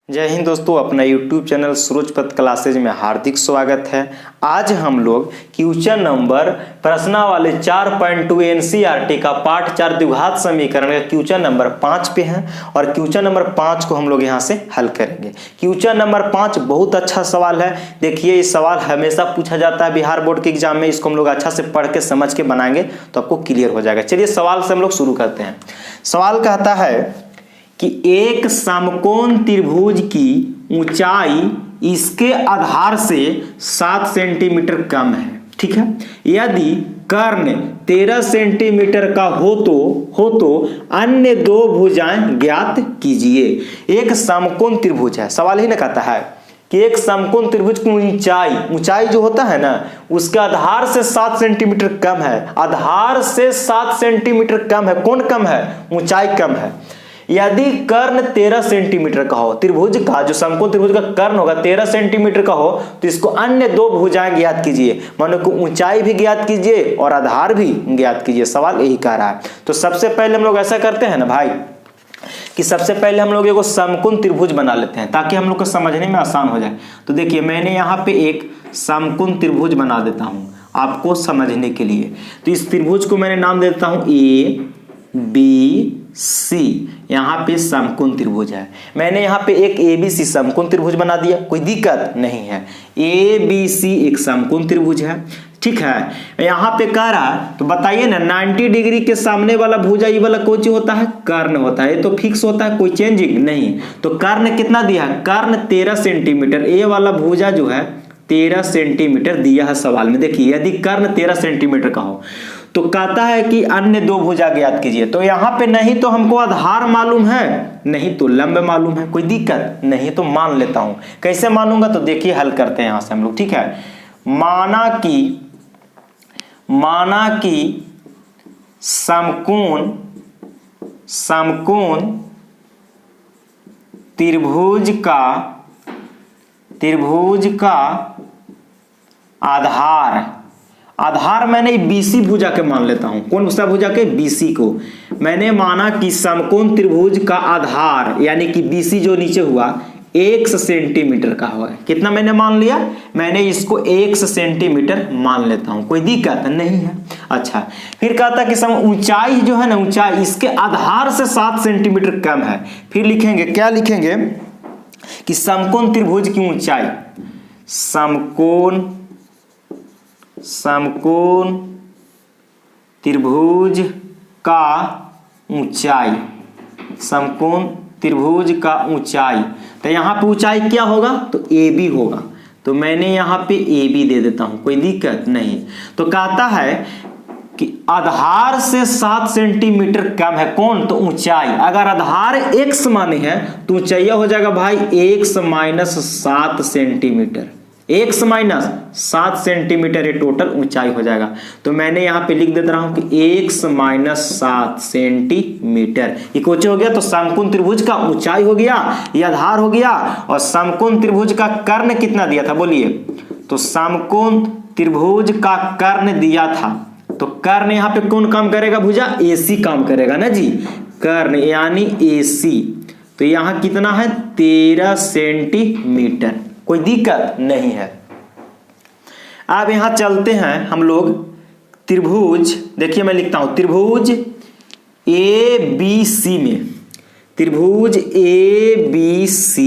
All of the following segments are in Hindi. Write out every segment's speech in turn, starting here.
जय हिंद दोस्तों, अपना YouTube चैनल सूरजपत क्लासेज में हार्दिक स्वागत है। आज हम लोग क्वेश्चन नंबर प्रश्नावली 4.2 एनसीईआरटी का पार्ट 4 द्विघात समीकरण का क्वेश्चन नंबर 5 पे हैं और क्वेश्चन नंबर 5 को हम लोग यहां से हल करेंगे। क्वेश्चन नंबर 5 बहुत अच्छा सवाल है। देखिए, ये सवाल हमेशा पूछा जाता है बिहार बोर्ड के एग्जाम में। इसको हम लोग अच्छा से पढ़ के समझ के बनाएंगे तो आपको क्लियर हो जाएगा। चलिए सवाल से हम लोग शुरू करते हैं। सवाल कहता है कि एक समकोण त्रिभुज की ऊंचाई इसके आधार से 7 सेंटीमीटर कम है। ठीक है, यदि कर्ण 13 सेंटीमीटर का हो तो अन्य दो भुजाएं ज्ञात कीजिए। एक समकोण त्रिभुज है, सवाल ही ना कहता है कि एक समकोण त्रिभुज की ऊंचाई जो होता है ना, उसके आधार से 7 सेंटीमीटर कम है। आधार से 7 सेंटीमीटर कम है। कौन कम है? ऊंचाई कम है। यदि कर्ण 13 सेंटीमीटर का हो, त्रिभुज का जो समकोण त्रिभुज का कर्ण होगा 13 सेंटीमीटर का हो, तो इसको अन्य दो भुजाएं ज्ञात कीजिए। मानो कि ऊंचाई भी ज्ञात कीजिए और आधार भी ज्ञात कीजिए। सवाल यही कह रहा है। तो सबसे पहले हम लोग ऐसा करते हैं ना भाई कि सबसे पहले हम लोग एगो समकोण त्रिभुज बना लेते हैं ताकि हम लोग को समझने में आसान हो जाए। तो देखिए, मैंने यहाँ पे एक समकोण त्रिभुज बना देता हूं आपको समझने के लिए। तो इस त्रिभुज को मैंने नाम देता हूं ABC। यहाँ पे समकोण त्रिभुज है। मैंने यहाँ पे एक ABC समकोण त्रिभुज बना दिया, कोई दिक्कत नहीं है। ABC एक समकोण त्रिभुज है। ठीक है, यहाँ पे कह रहा है तो बताइए ना, 90 डिग्री के सामने वाला भुजा ये वाला कौन सी होता है? कर्ण होता है। ये तो फिक्स होता है, कोई चेंजिंग नहीं। तो कर्ण कितना दिया है? कर्ण 13 सेंटीमीटर। ये वाला भुजा जो है 13 सेंटीमीटर दिया है सवाल में। देखिए, यदि कर्ण 13 सेंटीमीटर का हो तो कहता है कि अन्य दो भुजा ज्ञात कीजिए। तो यहाँ पे नहीं तो हमको आधार मालूम है, नहीं तो लंब मालूम है, कोई दिक्कत नहीं। तो मान लेता हूं। कैसे मानूंगा? तो देखिए हल करते हैं यहां से हम लोग। ठीक है, माना कि समकोण त्रिभुज का आधार मैंने BC भुजा के मान लेता हूं। कौन सा भुजा के? BC को। मैंने माना कि समकोण त्रिभुज का आधार यानी कि BC जो नीचे हुआ 1 सेंटीमीटर का हुआ। कितना मैंने मान लिया? मैंने इसको 1 सेंटीमीटर मान लेता हूं, कोई दिक्कत नहीं है। अच्छा, फिर कहता कि ऊंचाई जो है ना, ऊंचाई इसके आधार से 7 सेंटीमीटर कम है। फिर लिखेंगे, क्या लिखेंगे कि समकोण त्रिभुज की ऊंचाई, समकोण त्रिभुज का ऊंचाई, समकोण त्रिभुज का ऊंचाई। तो यहां पे ऊंचाई क्या होगा? तो AB होगा। तो मैंने यहां पे AB दे देता हूं, कोई दिक्कत नहीं। तो कहता है कि आधार से 7 सेंटीमीटर कम है। कौन? तो ऊंचाई। अगर आधार x माने है तो ऊंचाई हो जाएगा भाई x minus 7 centimetre. x minus 7 centimetre ये टोटल ऊंचाई हो जाएगा। तो मैंने यहां पे लिख देता हूं कि x माइनस 7 सेंटीमीटर ये कुछ हो गया। तो समकोण त्रिभुज का ऊंचाई हो गया, ये आधार हो गया। और समकोण त्रिभुज का कर्ण कितना दिया था बोलिए? तो समकोण त्रिभुज का कर्ण दिया था। तो कर्ण यहां पे कौन काम करेगा? भुजा AC काम करेगा ना जी। कर्ण यानी AC। तो यहां कितना है? 13 सेंटीमीटर, कोई दिक्कत नहीं है। अब यहां चलते हैं हम लोग त्रिभुज। देखिए मैं लिखता हूं त्रिभुज ABC में, त्रिभुज ABC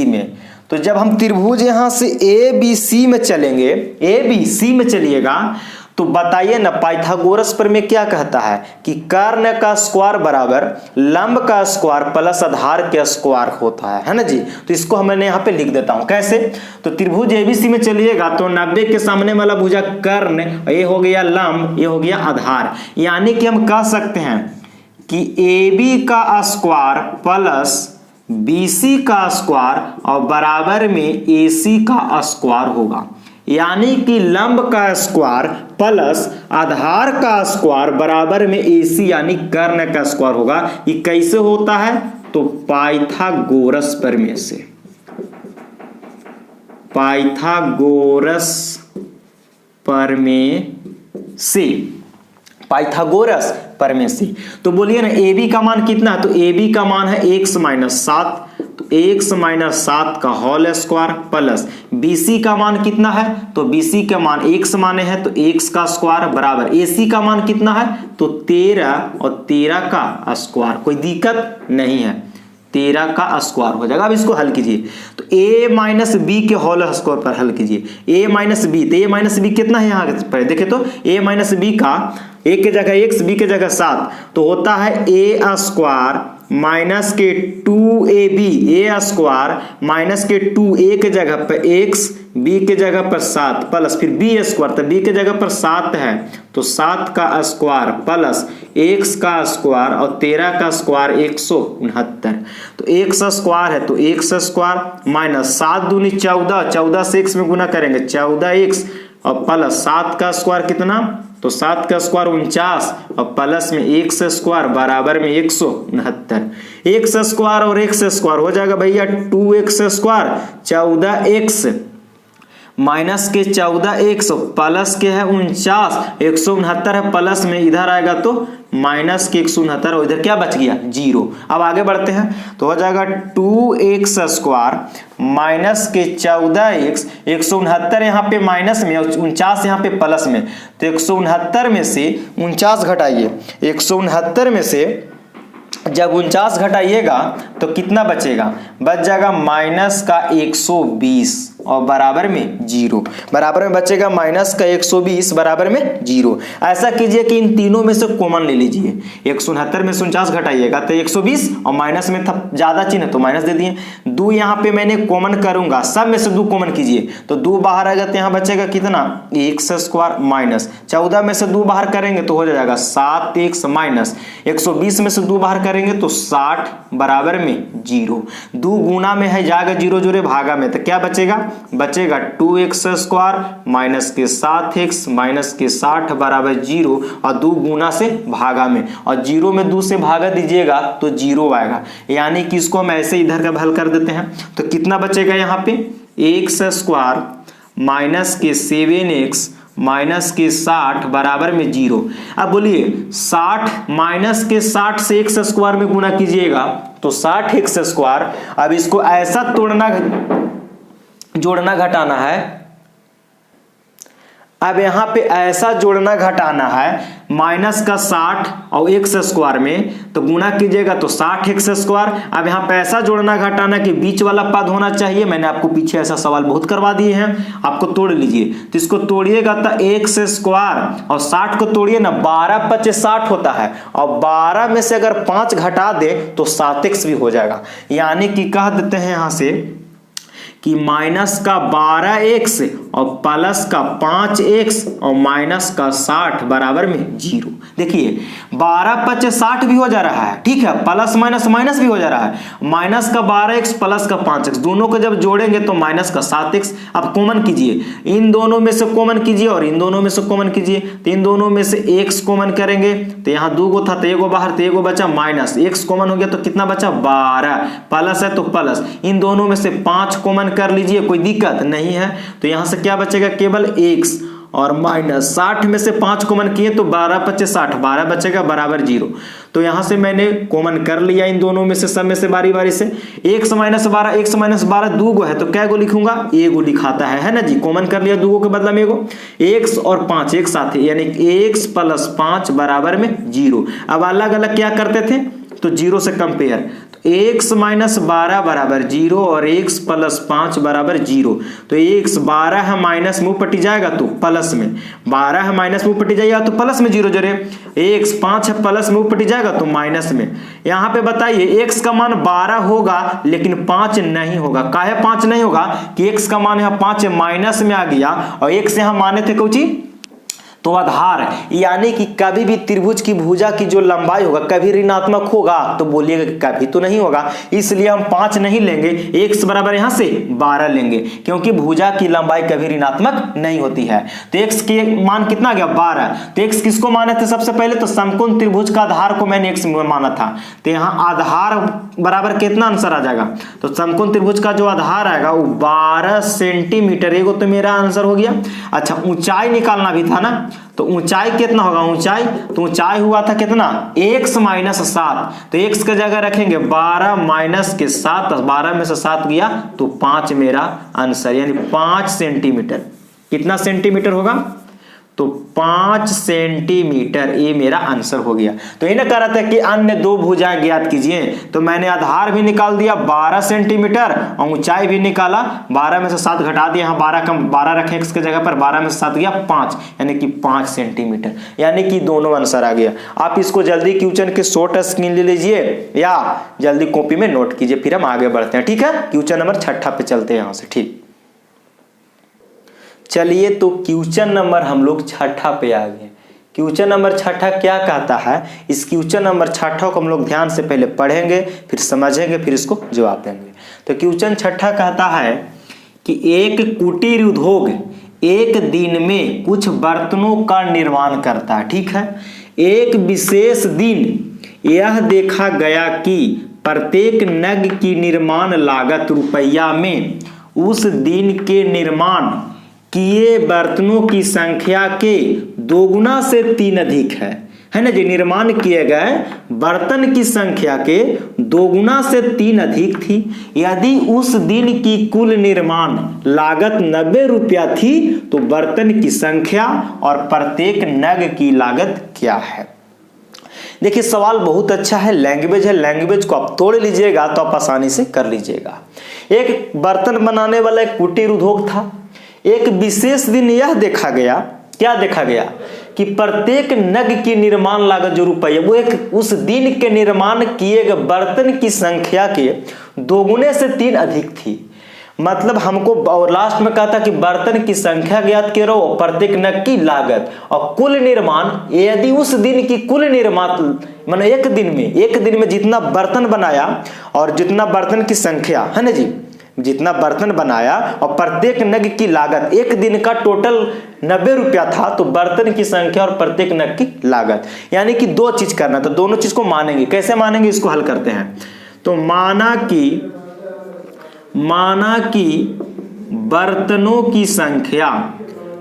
में। तो जब हम त्रिभुज यहां से ABC में चलेंगे, ABC में चलिएगा तो बताइए ना, पाइथागोरस प्रमेय क्या कहता है कि कर्ण का स्क्वायर बराबर लंब का स्क्वायर प्लस आधार के स्क्वायर होता है ना जी। तो इसको मैंने यहाँ पे लिख देता हूं। कैसे? तो त्रिभुज ABC में चलिएगा तो 90 के सामने वाला भुजा कर्ण, ये हो गया लंब, ये हो गया आधार। यानी कि हम कह सकते हैं कि AB का स्क्वायर प्लस BC का स्क्वायर और बराबर में AC का स्क्वायर होगा। यानी कि लंब का स्क्वायर प्लस आधार का स्क्वायर बराबर में AC यानी कर्ण का स्क्वायर होगा। ये कैसे होता है? तो पाइथागोरस प्रमेय से। पाइथागोरस पर में से। तो बोलिए ना ए बी का मान कितना है, तो ए बी का मान है x माइनस 7, तो x माइनस 7 का whole square plus B C का मान कितना है, तो बी सी का मान x माने है तो x का स्क्वायर बराबर ए सी का मान कितना है, तो 13 और 13 का स्क्वायर। कोई दिक्कत नहीं है, 13 का स्क्वायर हो जाएगा। अब इसको हल कीजिए तो a माइनस बी के होल स्क्वायर पर हल कीजिए। a माइनस बी, तो a माइनस बी कितना है यहाँ पर देखे तो a माइनस बी का a के जगह x, b के जगह 7, तो होता है a स्क्वायर माइनस के 2ab, a स्क्वायर माइनस के 2a के जगह पर x, b के जगह पर 7 प्लस फिर b स्क्वायर, तो b के जगह पर 7 है तो 7 का स्क्वायर प्लस x का स्क्वायर और 13 का स्क्वायर 169, तो x स्क्वायर है तो x स्क्वायर माइनस 7 दूनी 14, 14 से x में गुना करेंगे 14x और प्लस 7 का स्क्वायर कितना, तो 7 का स्क्वायर 49 और प्लस में x स्क्वायर बराबर में 169। x स्क्वायर और x स्क्वायर हो जाएगा भैया 2x स्क्वायर, 14x माइनस के 14x प्लस के है 49, 169 है प्लस में इधर आएगा तो माइनस के 169 और इधर क्या बच गया 0। अब आगे बढ़ते हैं तो हो जाएगा 2x स्क्वायर माइनस के 14x, 169 यहाँ पे माइनस में और 49 यहाँ पे प्लस में, तो 169 में से 49 घटाइए, 169 में से जब 49 घटाइएगा तो कितना बचेगा, बच जाएगा माइनस का 120 और बराबर में 0, बराबर में बचेगा माइनस का 120 बराबर में 0। ऐसा कीजिए कि इन तीनों में से कॉमन ले लीजिए, 169 में से 49 घटाइएगा तो 120 और माइनस में था ज्यादा चिन्ह तो माइनस दे दिए। 2 यहाँ पे मैंने कॉमन करूंगा, सब में से 2 कॉमन कीजिए तो 2 बाहर आएगा तो यहाँ बचेगा कितना x स्क्वायर माइनस 14 में से 2 बाहर करेंगे तो हो जाएगा 7x माइनस 120 में से 2 बाहर करेंगे तो 60 बराबर में 0। 2 गुना में है जाएगा 0 जोड़े भागा में, तो क्या बचेगा, बचेगा 2x स्क्वायर माइनस के 7x माइनस के 60 बराबर 0 और 2 गुना से भागा में, और 0 में 2 से भागा दीजिएगा तो 0 आएगा, यानी कि इसको हम ऐसे इधर का हल कर देते हैं तो कितना बचेगा यहाँ पे x स्क्वायर माइनस के 7x माइनस के 60 बराबर में 0। अब बोलिए 60 माइनस के 60 से x स्क्वायर में गुना कीजिएगा तो 60x स्क्वायर। अब इसको ऐसा तोड़ना जोड़ना घटाना है, अब यहां पे ऐसा जोड़ना घटाना है माइनस का 60 और x स्क्वायर में, तो गुना कीजिएगा तो 60x स्क्वायर। अब यहाँ पे ऐसा जोड़ना घटाना कि बीच वाला पद होना चाहिए, मैंने आपको पीछे ऐसा सवाल बहुत करवा दिए हैं, आपको तोड़ लीजिए तो इसको तोड़िएगा तो x स्क्वायर और 60 को तोड़िए ना, 12 × 5 = 60 होता है और 12 में से अगर 5 घटा दे तो 7x भी हो जाएगा, यानी कि कह देते हैं यहां से कि माइनस का 12x और प्लस का 5x और माइनस का 60 बराबर में 0। देखिए 12 × 5 = 60 भी हो जा रहा है, ठीक है, प्लस माइनस माइनस भी हो जा रहा है, माइनस का 12x प्लस का 5x दोनों को जब जोड़ेंगे तो माइनस का 7x। अब कॉमन कीजिए, इन दोनों में से कॉमन कीजिए और इन दोनों में से कॉमन कीजिए, तो इन दोनों में से x कॉमन करेंगे तो यहाँ 2 गो था तो 1 गो बाहर तो 1 गो बचा, माइनस x कॉमन हो गया तो कितना बचा 12, प्लस है तो प्लस, इन दोनों में से 5 कॉमन कर लीजिए, कोई दिक्कत नहीं है, तो यहां से क्या बचेगा केवल x और माइनस 60 में से 5 कॉमन किए तो 12 × 5 = 60, 12 बचेगा बराबर 0। तो यहां से मैंने कॉमन कर लिया इन दोनों में से, सब में से बारी बारी से। x माइनस 12 2 गो है तो क्या गो लिखूंगा, 1 गो लिखाता है ना जी, कॉमन कर लिया 2 गो के बदला में 1 गो, x और 5 एक साथ है यानी x + 5 बराबर में 0। अब अलग अलग क्या करते थे तो 0 से कंपेयर, x माइनस 12 बराबर 0 और x प्लस 5 बराबर 0, तो x 12 है माइनस मुंह पटी जाएगा तो प्लस में, 12 है माइनस मुंह पटी जाएगा तो प्लस में 0 जोड़े, x 5 है प्लस मुंह पटी जाएगा तो माइनस में। यहाँ पे बताइए x का मान 12 होगा लेकिन 5 नहीं होगा, काहे 5 नहीं होगा कि x का मान यहाँ 5 माइनस में आ गया और x यहाँ माने थे कुछ तो आधार, यानी कि कभी भी त्रिभुज की भुजा की जो लंबाई होगा कभी ऋणात्मक होगा, तो बोलिएगा कि कभी तो नहीं होगा, इसलिए हम 5 नहीं लेंगे, x बराबर यहां से 12 लेंगे क्योंकि भुजा की लंबाई कभी ऋणात्मक नहीं होती है। तो x के मान कितना गया 12, तो x किसको माने थे सबसे पहले, तो समकोण त्रिभुज का आधार को मैंने x माना था, तो यहाँ आधार बराबर कितना आंसर आ जाएगा, तो समकोण त्रिभुज का जो आधार आएगा वो 12 सेंटीमीटर, ये तो मेरा आंसर हो गया। अच्छा ऊंचाई निकालना भी था ना, तो ऊंचाई कितना होगा, ऊंचाई, तो ऊंचाई हुआ था कितना, x माइनस 7, तो x की जगह रखेंगे 12 माइनस के 7, 12 में से 7 गया तो 5 मेरा आंसर, यानी 5 सेंटीमीटर। कितना सेंटीमीटर होगा, तो 5 सेंटीमीटर, ये मेरा आंसर हो गया। तो इन्हें कह रहा था कि अन्य दो भुजाएं ज्ञात कीजिए, तो मैंने आधार भी निकाल दिया 12 सेंटीमीटर और ऊंचाई भी निकाला, 12 में से 7 घटा दिया, यहाँ 12 कम 12 रखें x की जगह पर, 12 में से 7 गया 5, यानी कि 5 सेंटीमीटर, यानी कि दोनों आंसर आ गया। आप इसको जल्दी क्वेश्चन के शॉर्ट स्क्रीन ले लीजिए या जल्दी कॉपी में नोट कीजिए, फिर हम आगे बढ़ते हैं। ठीक है, क्वेश्चन नंबर 6 पे चलते हैं यहाँ से। ठीक, चलिए तो क्वेश्चन नंबर हम लोग 6 पे आ गए। क्वेश्चन नंबर 6 क्या कहता है, इस क्वेश्चन नंबर 6 को हम लोग ध्यान से पहले पढ़ेंगे, फिर समझेंगे, फिर इसको जवाब देंगे। तो क्वेश्चन 6 कहता है कि एक कुटीर उद्योग एक दिन में कुछ बर्तनों का निर्माण करता है। ठीक है, एक विशेष दिन यह देखा गया कि प्रत्येक नग की निर्माण लागत रुपया में उस दिन के निर्माण किए बर्तनों की संख्या के 2 गुना से 3 अधिक है ना जी। निर्माण किए गए बर्तन की संख्या के 2 गुना से 3 अधिक थी। यदि उस दिन की कुल निर्माण लागत 90 रुपया थी तो बर्तन की संख्या और प्रत्येक नग की लागत क्या है। देखिए सवाल बहुत अच्छा है, लैंग्वेज है, लैंग्वेज को आप तोड़ लीजिएगा तो आप आसानी से कर लीजिएगा। एक बर्तन बनाने वाला एक कुटीर उद्योग था। एक विशेष दिन यह देखा गया, क्या देखा गया, कि प्रत्येक नग की निर्माण लागत जो रुपया वो एक उस दिन के निर्माण किए गए बर्तन की संख्या के 2 गुने से 3 अधिक थी। मतलब हमको और लास्ट में कहा था कि बर्तन की संख्या ज्ञात करो, प्रत्येक नग की लागत और कुल निर्माण, यदि उस दिन की कुल निर्माण माने एक दिन में जितना बर्तन बनाया और जितना बर्तन की संख्या है ना जी, जितना बर्तन बनाया और प्रत्येक नग की लागत एक दिन का टोटल 90 रुपया था, तो बर्तन की संख्या और प्रत्येक नग की लागत, यानी कि 2 चीज करना, तो दोनों चीज को मानेंगे। कैसे मानेंगे, इसको हल करते हैं। तो माना कि बर्तनों की संख्या,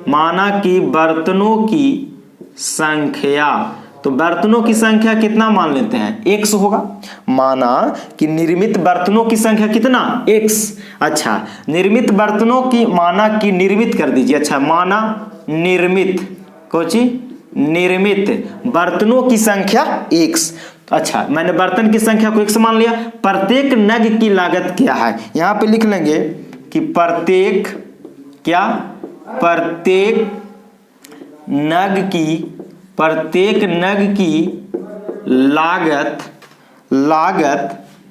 माना कि बर्तनों की संख्या, तो बर्तनों की संख्या कितना मान लेते हैं, x होगा। माना कि निर्मित बर्तनों की संख्या कितना, x। अच्छा, निर्मित बर्तनों की, माना कि निर्मित कर दीजिए। अच्छा, माना निर्मित, कोची निर्मित बर्तनों की संख्या x। अच्छा, मैंने बर्तन की संख्या को x मान लिया। प्रत्येक नग की लागत क्या है, यहां पे लिख लेंगे कि प्रत्येक नग की लागत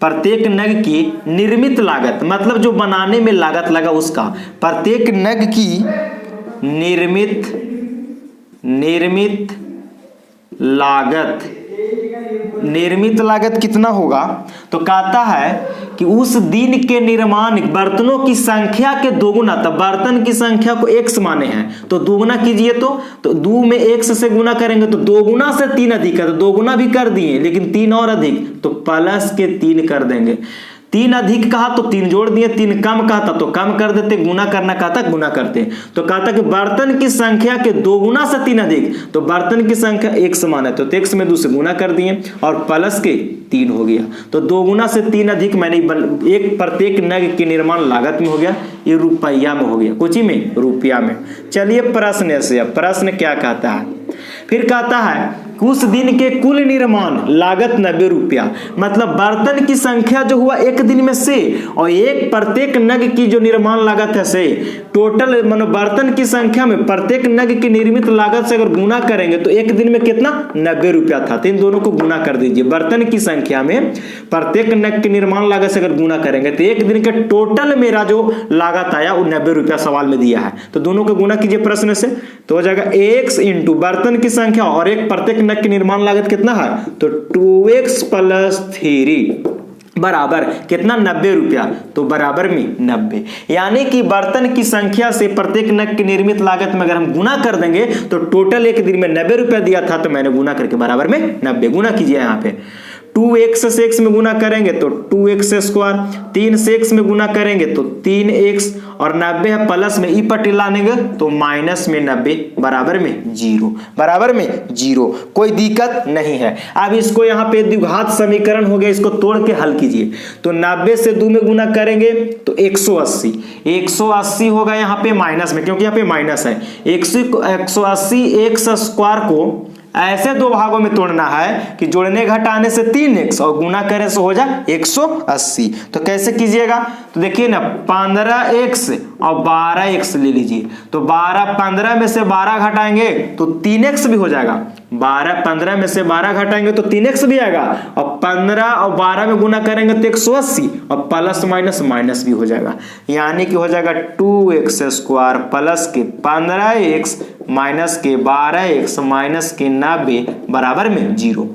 प्रत्येक नग की निर्मित लागत, मतलब जो बनाने में लागत लगा उसका, प्रत्येक नग की निर्मित लागत कितना होगा, तो कहता है कि उस दिन के निर्माण बर्तनों की संख्या के 2 गुना, तब बर्तन की संख्या को x माने हैं तो 2 गुना कीजिए, तो 2 में x से गुना करेंगे तो 2 गुना से 3 अधिक है, तो 2 गुना भी कर दिए, लेकिन 3 और अधिक तो प्लस के 3 कर देंगे। 3 अधिक कहा तो 3 जोड़ दिए, 3 कम कहा था तो कम कर देते, गुना करना कहा था गुना करते। तो कहता कि बर्तन की संख्या के 2 गुना से 3 अधिक, तो बर्तन की संख्या एक समान है तो x में 2 से गुना कर दिए और प्लस के 3 हो गया। तो 2 गुना से 3 अधिक मैंने एक प्रत्येक नग की निर्माण लागत में हो गया, ये रुपया में हो गया, कुछ ही में रुपया में। चलिए प्रश्न से, अब प्रश्न क्या कहता है, फिर कहता है उस दिन के कुल निर्माण लागत 90 रुपया, मतलब बर्तन की संख्या जो हुआ एक दिन में से और एक प्रत्येक नग की जो निर्माण लागत है से, टोटल मतलब बर्तन की संख्या में प्रत्येक नग की निर्मित लागत से अगर गुना करेंगे तो एक दिन में कितना 90 रुपया था, तो इन दोनों को गुना कर दीजिए। बर्तन की संख्या में प्रत्येक नग की निर्माण लागत से अगर गुना करेंगे तो एक दिन का टोटल मेरा जो लागत आया वो 90 रुपया सवाल में दिया है, तो दोनों को गुना कीजिए प्रश्न से, तो हो जाएगा x इंटू बर्तन की संख्या और एक प्रत्येक नग की निर्माण लागत कितना है, तो 2x + 3 बराबर कितना 90 रुपया, तो बराबर में 90, यानी कि बर्तन की संख्या से प्रत्येक नग की निर्मित लागत में अगर हम गुना कर देंगे तो टोटल एक दिन में 90 रुपया दिया था, तो मैंने गुना करके बराबर में 90 गुना कीजिए यहाँ पे 2x से x में गुना करेंगे तो 2x स्क्वायर, 3 से x में गुना करेंगे तो 3x, और 90 है प्लस में ई पट्टी लानेंगे तो माइनस में 90 बराबर में 0, बराबर में 0, कोई दिक्कत नहीं है। अब इसको यहाँ पे द्विघात समीकरण हो गया, इसको तोड़ के हल कीजिए। तो 90 से 2 में गुना करेंगे तो 180, 180 होगा यहाँ पे माइनस में, क्योंकि यहाँ पे माइनस है। 180 x स्क्वायर को ऐसे दो भागों में तोड़ना है कि जोड़ने घटाने से 3x और गुना करें से हो जाए 180। तो कैसे कीजिएगा, तो देखिए ना 15x और 12x ले लीजिए। तो 15 में से 12 घटाएंगे तो 3x भी हो जाएगा, 15 में से 12 घटाएंगे तो 3x भी आएगा, और 15 और 12 में गुना करेंगे तो 180, और प्लस माइनस माइनस भी हो जाएगा, यानी कि हो जाएगा 2x स्क्वायर प्लस के 15x माइनस के 12x माइनस के 90 बराबर में 0।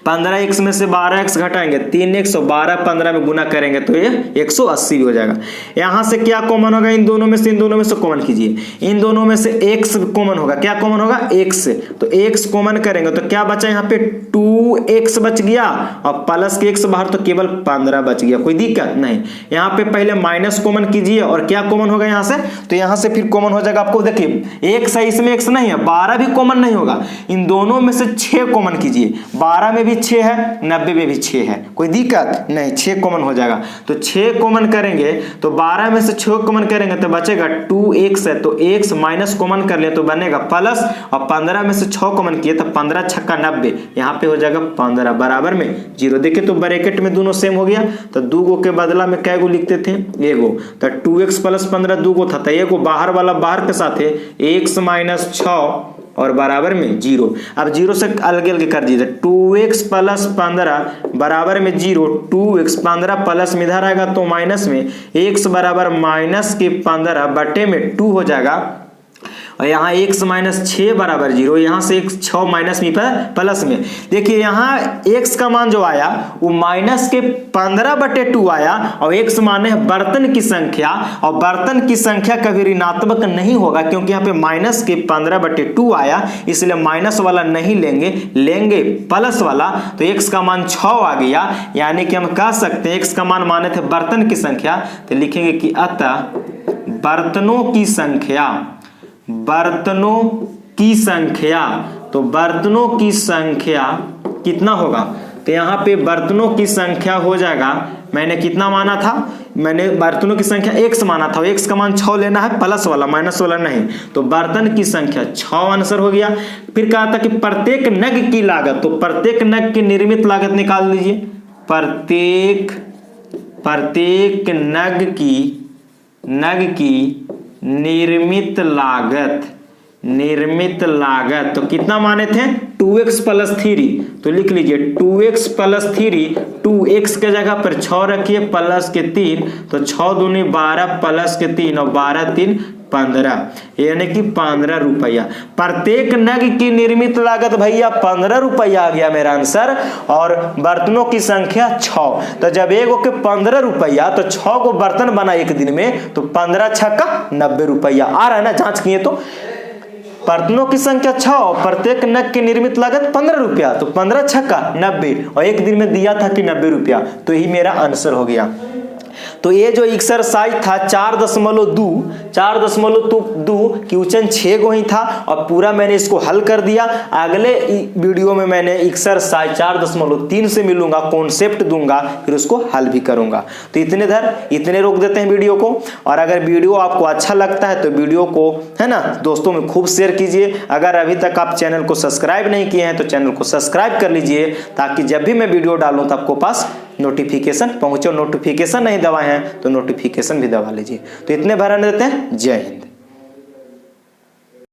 15x में से 12x घटाएंगे 3x, और 12 15 में गुना करेंगे तो ये 180 भी हो जाएगा। यहां से क्या कॉमन होगा, इन दोनों में से कॉमन कीजिए। इन दोनों में से x कॉमन होगा, क्या कॉमन होगा, x, तो x कॉमन करेंगे तो क्या बचा यहाँ पे 2x बच गया, और प्लस के x बाहर तो केवल 15 बच गया, कोई दिक्कत नहीं। यहाँ पे पहले माइनस कॉमन कीजिए, और क्या कॉमन होगा यहाँ से, तो यहाँ से फिर कॉमन हो जाएगा आपको, देखिए x है इसमें x नहीं है, 12 भी कॉमन नहीं होगा। इन दोनों में से 6 कॉमन कीजिए, 12 में भी 6 है, 90 में भी 6 है, कोई दिक्कत नहीं, 6 कॉमन हो जाएगा। तो 6 कॉमन करेंगे तो 12 में से 6 कॉमन करेंगे तो बचेगा 2x है, तो x माइनस कॉमन कर ले तो बनेगा प्लस, और 15 में से 6 कॉमन किए तो 15 छक्का 90, यहाँ पे हो जाएगा 15 बराबर में 0। देखिए तो ब्रैकेट में दोनों सेम हो गया, तो 2 गो के बदला में कै गो लिखते थे, एगो, तो 2x प्लस 15 2 गो था, तो एगो बाहर वाला बाहर के साथ है x माइनस 6 और बराबर में 0। अब 0 से अलग अलग कर दीजिए, 2x प्लस 15 बराबर में 0, 2x 15 प्लस में इधर आएगा तो माइनस में, x बराबर माइनस के 15 बटे में 2 हो जाएगा, और यहाँ x माइनस 6 बराबर 0, यहाँ से x 6 माइनस में प्लस में। देखिए यहाँ x का मान जो आया वो माइनस के 15 बटे 2 आया, और x माने है बर्तन की संख्या, और बर्तन की संख्या कभी ऋणात्मक नहीं होगा, क्योंकि यहाँ पे माइनस के 15 बटे 2 आया, इसलिए माइनस वाला नहीं लेंगे, लेंगे प्लस वाला। तो x का मान 6 आ गया, यानी कि हम कह सकते हैं x का मान माने थे बर्तन की संख्या, तो लिखेंगे कि अतः बर्तनों की संख्या, बर्तनों की संख्या, तो बर्तनों की संख्या कितना होगा, तो यहाँ पे बर्तनों की संख्या हो जाएगा, मैंने कितना माना था, मैंने बर्तनों की संख्या x माना था, x का मान 6 लेना है, प्लस वाला माइनस वाला नहीं, तो बर्तन की संख्या 6 आंसर हो गया। फिर कहा था कि प्रत्येक नग की लागत, तो प्रत्येक नग की निर्मित लागत निकाल लीजिए, प्रत्येक नग की निर्मित लागत, तो कितना माने थे 2x प्लस 3, तो लिख लीजिए 2x प्लस 3, 2x के जगह पर 6 रखिए प्लस के 3, तो 6 दूनी 12 प्लस के 3 और 12 3 15, यानी कि 15 रुपया। प्रत्येक नग की निर्मित लागत भैया 15 रुपया आ गया मेरा आंसर, और बर्तनों की संख्या 6, तो जब एक के 15 रुपया तो 6 को बर्तन बना एक दिन में, तो 15 छक्का 90 रुपया आ रहा है ना, जांच किए तो बर्तनों की संख्या 6, प्रत्येक नग की निर्मित लागत 15 रुपया, तो 15 छक्का 90, और एक दिन में दिया था कि 90 रुपया, तो यही मेरा आंसर हो गया। तो ये जो एक्सरसाइज था 4.2 क्वेश्चन 6 गो ही था, और पूरा मैंने इसको हल कर दिया। अगले वीडियो में मैंने एक्सरसाइज 4.3 से मिलूंगा, कॉन्सेप्ट दूंगा, फिर उसको हल भी करूंगा। तो इतने रोक देते हैं वीडियो को, और अगर वीडियो आपको अच्छा लगता है तो वीडियो को है ना दोस्तों में खूब शेयर कीजिए। अगर अभी तक आप चैनल को सब्सक्राइब नहीं किए हैं तो चैनल को सब्सक्राइब कर लीजिए, ताकि जब भी मैं वीडियो डालूं तो आपको पास नोटिफिकेशन पहुंचे। नोटिफिकेशन नहीं दबाए हैं तो नोटिफिकेशन भी दबा लीजिए। तो इतने भरने देते हैं। जय हिंद।